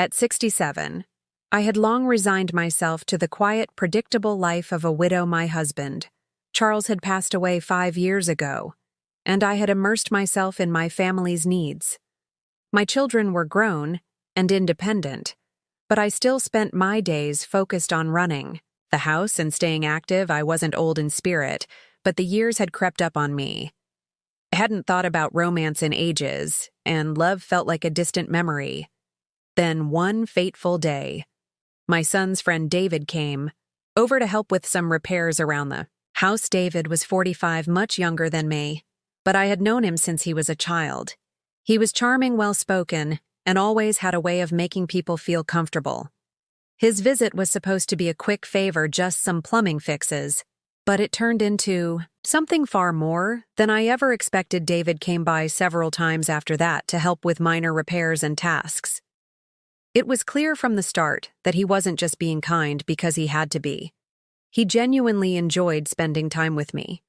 At 67, I had long resigned myself to the quiet, predictable life of a widow my husband. Charles had passed away 5 years ago, and I had immersed myself in my family's needs. My children were grown and independent, but I still spent my days focused on running the house and staying active. I wasn't old in spirit, but the years had crept up on me. I hadn't thought about romance in ages, and love felt like a distant memory. Then one fateful day, my son's friend David came over to help with some repairs around the house. David was 45, much younger than me, but I had known him since he was a child. He was charming, well-spoken, and always had a way of making people feel comfortable. His visit was supposed to be a quick favor, just some plumbing fixes, but it turned into something far more than I ever expected. David came by several times after that to help with minor repairs and tasks. It was clear from the start that he wasn't just being kind because he had to be. He genuinely enjoyed spending time with me.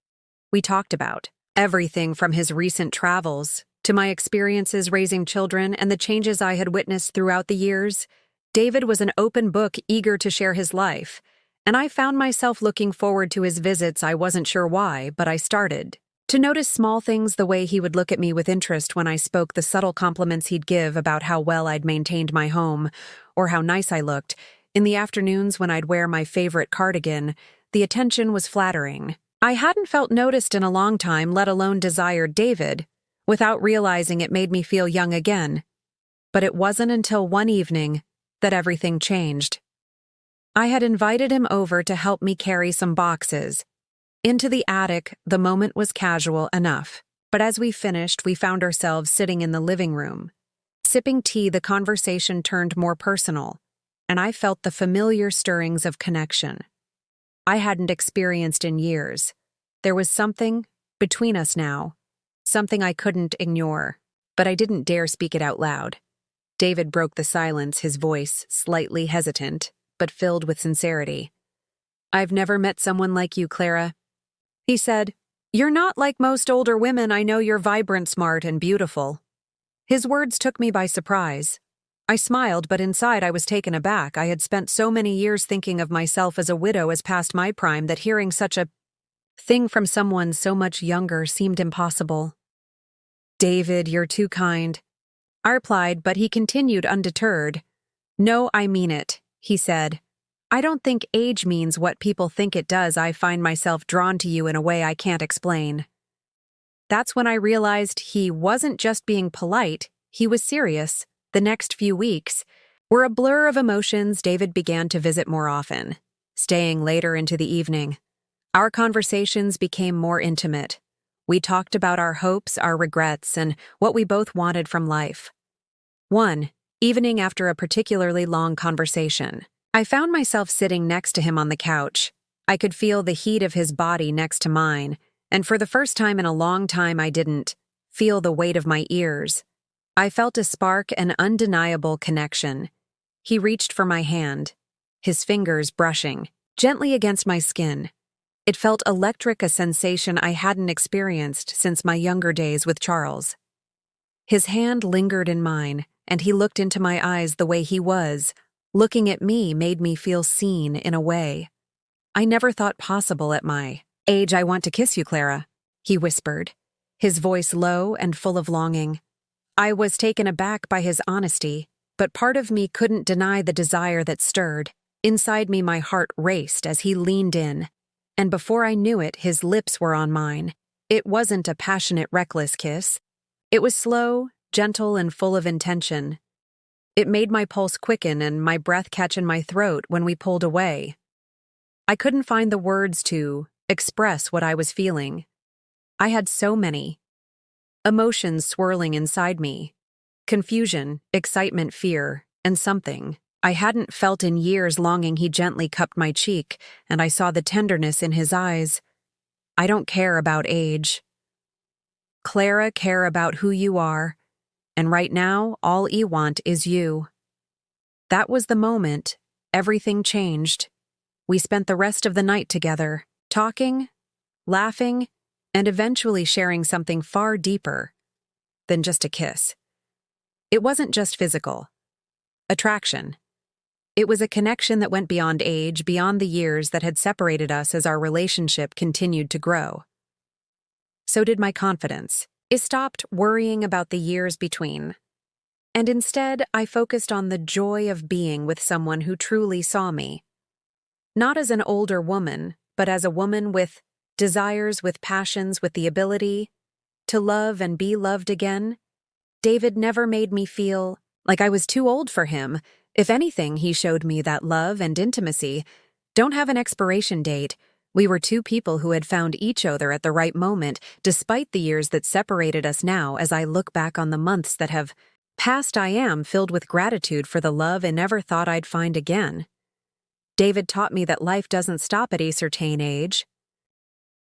We talked about everything from his recent travels to my experiences raising children and the changes I had witnessed throughout the years. David was an open book, eager to share his life, and I found myself looking forward to his visits. I wasn't sure why, but I started to notice small things: the way he would look at me with interest when I spoke, the subtle compliments he'd give about how well I'd maintained my home or how nice I looked. In the afternoons when I'd wear my favorite cardigan, the attention was flattering. I hadn't felt noticed in a long time, let alone desired. David, without realizing it, made me feel young again. But it wasn't until one evening that everything changed. I had invited him over to help me carry some boxes into the attic. The moment was casual enough, but as we finished, we found ourselves sitting in the living room, sipping tea. The conversation turned more personal, and I felt the familiar stirrings of connection I hadn't experienced in years. There was something between us now, something I couldn't ignore, but I didn't dare speak it out loud. David broke the silence, his voice slightly hesitant, but filled with sincerity. "I've never met someone like you, Clara," he said. "You're not like most older women I know. You're vibrant, smart, and beautiful." His words took me by surprise. I smiled, but inside I was taken aback. I had spent so many years thinking of myself as a widow, as past my prime, that hearing such a thing from someone so much younger seemed impossible. "David, you're too kind," I replied, but he continued undeterred. "No, I mean it," he said. "I don't think age means what people think it does. I find myself drawn to you in a way I can't explain." That's when I realized he wasn't just being polite, he was serious. The next few weeks were a blur of emotions. David began to visit more often, staying later into the evening. Our conversations became more intimate. We talked about our hopes, our regrets, and what we both wanted from life. One evening, after a particularly long conversation, I found myself sitting next to him on the couch. I could feel the heat of his body next to mine, and for the first time in a long time I didn't feel the weight of my ears. I felt a spark, an undeniable connection. He reached for my hand, his fingers brushing gently against my skin. It felt electric, a sensation I hadn't experienced since my younger days with Charles. His hand lingered in mine, and he looked into my eyes the way he was. Looking at me made me feel seen in a way I never thought possible at my age. "I want to kiss you, Clara," he whispered, his voice low and full of longing. I was taken aback by his honesty, but part of me couldn't deny the desire that stirred. Inside me, my heart raced as he leaned in, and before I knew it, his lips were on mine. It wasn't a passionate, reckless kiss. It was slow, gentle, and full of intention. It made my pulse quicken and my breath catch in my throat when we pulled away. I couldn't find the words to express what I was feeling. I had so many emotions swirling inside me: confusion, excitement, fear, and something I hadn't felt in years, longing. He gently cupped my cheek, and I saw the tenderness in his eyes. "I don't care about age, Clara. Care about who you are, and right now, all I want is you." That was the moment everything changed. We spent the rest of the night together, talking, laughing, and eventually sharing something far deeper than just a kiss. It wasn't just physical. attraction. It was a connection that went beyond age, beyond the years that had separated us as our relationship continued to grow. So did my confidence. I stopped worrying about the years between. And instead, I focused on the joy of being with someone who truly saw me. Not as an older woman, but as a woman with desires, with passions, with the ability to love and be loved again. David never made me feel like I was too old for him. If anything, he showed me that love and intimacy don't have an expiration date. We were two people who had found each other at the right moment, despite the years that separated us. Now, as I look back on the months that have passed, I am filled with gratitude for the love I never thought I'd find again. David taught me that life doesn't stop at a certain age.